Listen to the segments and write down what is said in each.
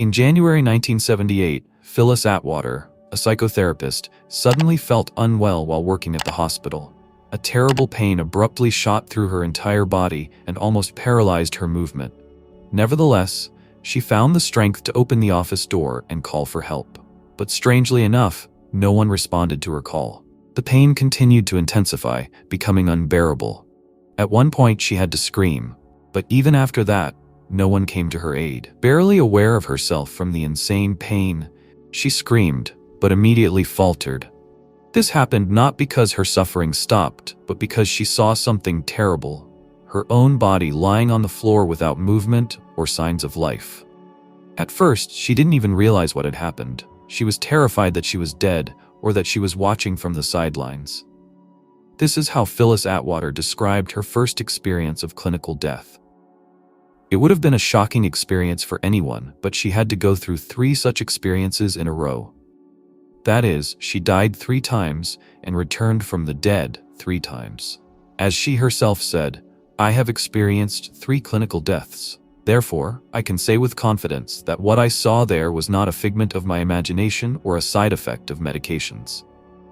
In January 1978, Phyllis Atwater, a psychotherapist, suddenly felt unwell while working at the hospital. A terrible pain abruptly shot through her entire body and almost paralyzed her movement. Nevertheless, she found the strength to open the office door and call for help. But strangely enough, no one responded to her call. The pain continued to intensify, becoming unbearable. At one point, she had to scream, but even after that, no one came to her aid. Barely aware of herself from the insane pain, she screamed, but immediately faltered. This happened not because her suffering stopped, but because she saw something terrible: her own body lying on the floor without movement or signs of life. At first, she didn't even realize what had happened. She was terrified that she was dead or that she was watching from the sidelines. This is how Phyllis Atwater described her first experience of clinical death. It would have been a shocking experience for anyone, but she had to go through 3 such experiences in a row. That is, she died 3 times and returned from the dead 3 times. As she herself said, "I have experienced 3 clinical deaths. Therefore, I can say with confidence that what I saw there was not a figment of my imagination or a side effect of medications."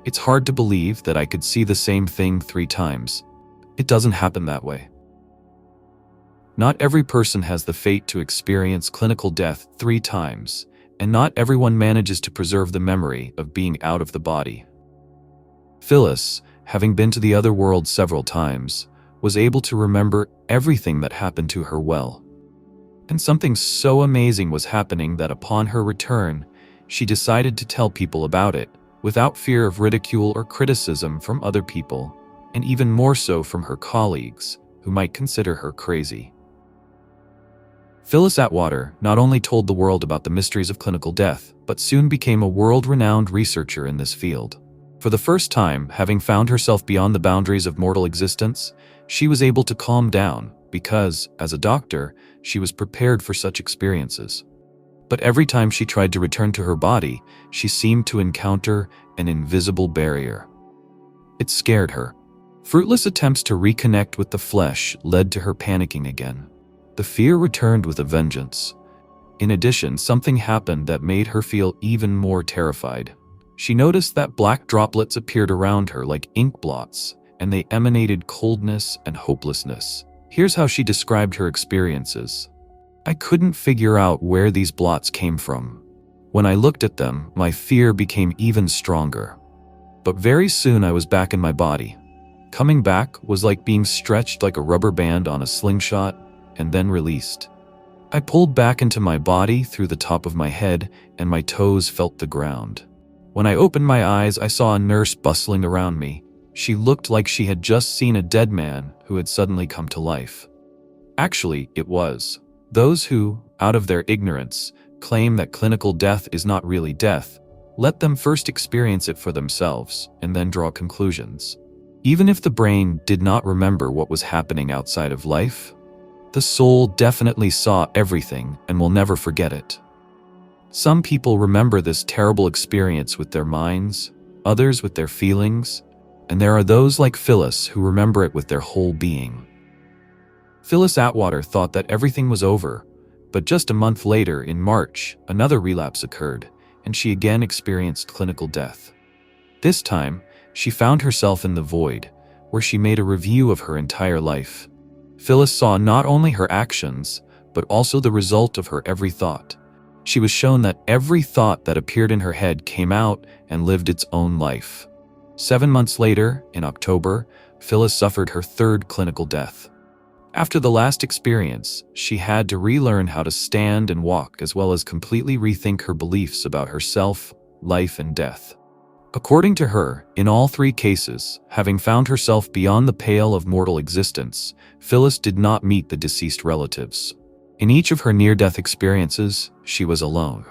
It's hard to believe that I could see the same thing 3 times. It doesn't happen that way. Not every person has the fate to experience clinical death 3 times, and not everyone manages to preserve the memory of being out of the body. Phyllis, having been to the other world several times, was able to remember everything that happened to her well. And something so amazing was happening that upon her return, she decided to tell people about it, without fear of ridicule or criticism from other people, and even more so from her colleagues, who might consider her crazy. Phyllis Atwater not only told the world about the mysteries of clinical death, but soon became a world-renowned researcher in this field. For the first time, having found herself beyond the boundaries of mortal existence, she was able to calm down because, as a doctor, she was prepared for such experiences. But every time she tried to return to her body, she seemed to encounter an invisible barrier. It scared her. Fruitless attempts to reconnect with the flesh led to her panicking again. The fear returned with a vengeance. In addition, something happened that made her feel even more terrified. She noticed that black droplets appeared around her like ink blots, and they emanated coldness and hopelessness. Here's how she described her experiences. "I couldn't figure out where these blots came from. When I looked at them, my fear became even stronger. But very soon I was back in my body. Coming back was like being stretched like a rubber band on a slingshot, and then released. I pulled back into my body through the top of my head, and my toes felt the ground. When I opened my eyes, I saw a nurse bustling around me. She looked like she had just seen a dead man who had suddenly come to life." Actually, it was. Those who, out of their ignorance, claim that clinical death is not really death, let them first experience it for themselves and then draw conclusions. Even if the brain did not remember what was happening outside of life, the soul definitely saw everything and will never forget it. Some people remember this terrible experience with their minds, others with their feelings, and there are those like Phyllis who remember it with their whole being. Phyllis Atwater thought that everything was over, but just a month later, in March, another relapse occurred, and she again experienced clinical death. This time, she found herself in the void, where she made a review of her entire life. Phyllis saw not only her actions, but also the result of her every thought. She was shown that every thought that appeared in her head came out and lived its own life. 7 months later, in October, Phyllis suffered her 3rd clinical death. After the last experience, she had to relearn how to stand and walk, as well as completely rethink her beliefs about herself, life, and death. According to her, in all 3 cases, having found herself beyond the pale of mortal existence, Phyllis did not meet the deceased relatives. In each of her near-death experiences, she was alone.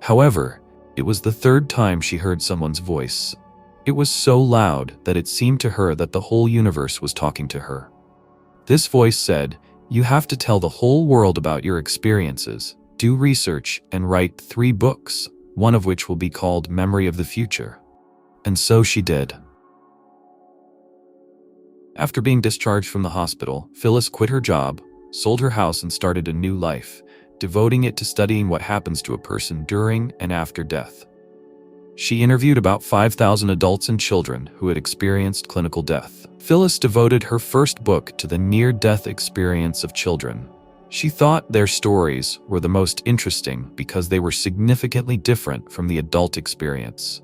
However, it was the 3rd time she heard someone's voice. It was so loud that it seemed to her that the whole universe was talking to her. This voice said, "You have to tell the whole world about your experiences, do research, and write 3 books, one of which will be called Memory of the Future." And so she did. After being discharged from the hospital, Phyllis quit her job, sold her house, and started a new life. devoting it to studying what happens to a person during and after death. She interviewed about 5,000 adults and children who had experienced clinical death. Phyllis devoted her first book to the near-death experience of children. She thought their stories were the most interesting because they were significantly different from the adult experience.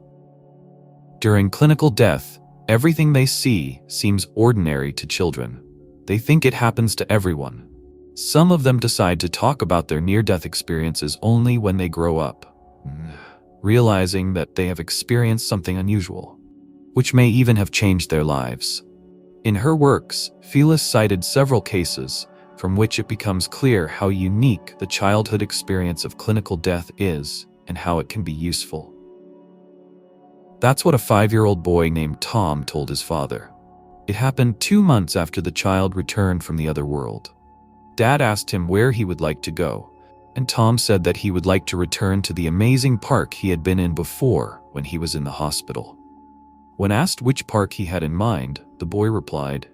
During clinical death, everything they see seems ordinary to children. They think it happens to everyone. Some of them decide to talk about their near-death experiences only when they grow up, realizing that they have experienced something unusual, which may even have changed their lives. In her works, Phyllis cited several cases from which it becomes clear how unique the childhood experience of clinical death is and how it can be useful. That's what a 5-year-old boy named Tom told his father. It happened 2 months after the child returned from the other world. Dad asked him where he would like to go, and Tom said that he would like to return to the amazing park he had been in before when he was in the hospital. When asked which park he had in mind, the boy replied,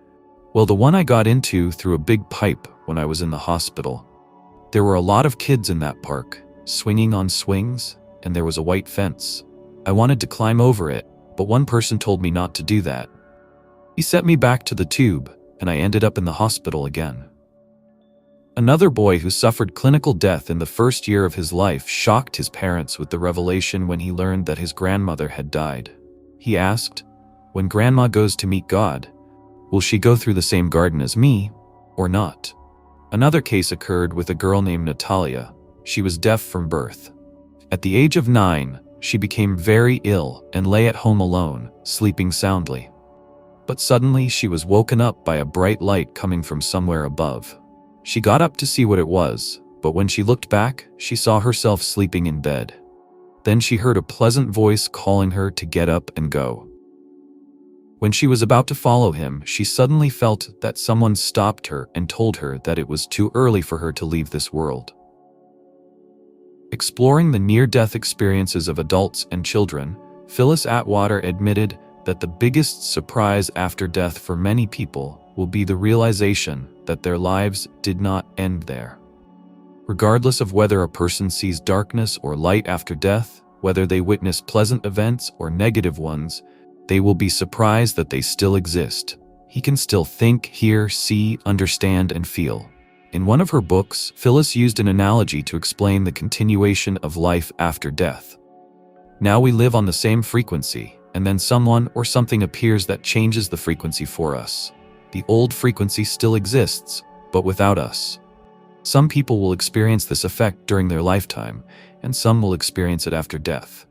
"Well, the one I got into through a big pipe when I was in the hospital. There were a lot of kids in that park, swinging on swings, and there was a white fence. I wanted to climb over it, but one person told me not to do that. He sent me back to the tube, and I ended up in the hospital again." Another boy who suffered clinical death in the first year of his life shocked his parents with the revelation when he learned that his grandmother had died. He asked, "When Grandma goes to meet God, will she go through the same garden as me, or not?" Another case occurred with a girl named Natalia. She was deaf from birth. At the age of 9, she became very ill and lay at home alone, sleeping soundly. But suddenly she was woken up by a bright light coming from somewhere above. She got up to see what it was, but when she looked back, she saw herself sleeping in bed. Then she heard a pleasant voice calling her to get up and go. When she was about to follow him, she suddenly felt that someone stopped her and told her that it was too early for her to leave this world. Exploring the near-death experiences of adults and children, Phyllis Atwater admitted that the biggest surprise after death for many people will be the realization that their lives did not end there. Regardless of whether a person sees darkness or light after death, whether they witness pleasant events or negative ones, they will be surprised that they still exist. He can still think, hear, see, understand, and feel. In one of her books, Phyllis used an analogy to explain the continuation of life after death. Now we live on the same frequency, and then someone or something appears that changes the frequency for us. The old frequency still exists, but without us. Some people will experience this effect during their lifetime, and some will experience it after death.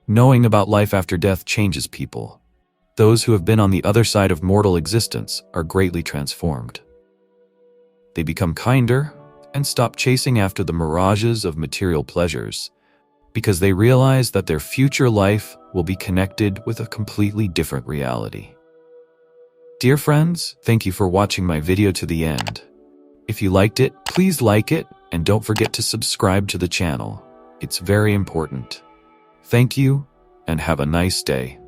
Knowing about life after death changes people. Those who have been on the other side of mortal existence are greatly transformed. They become kinder and stop chasing after the mirages of material pleasures, because they realize that their future life will be connected with a completely different reality. Dear friends, thank you for watching my video to the end. If you liked it, please like it, and don't forget to subscribe to the channel. It's very important. Thank you, and have a nice day.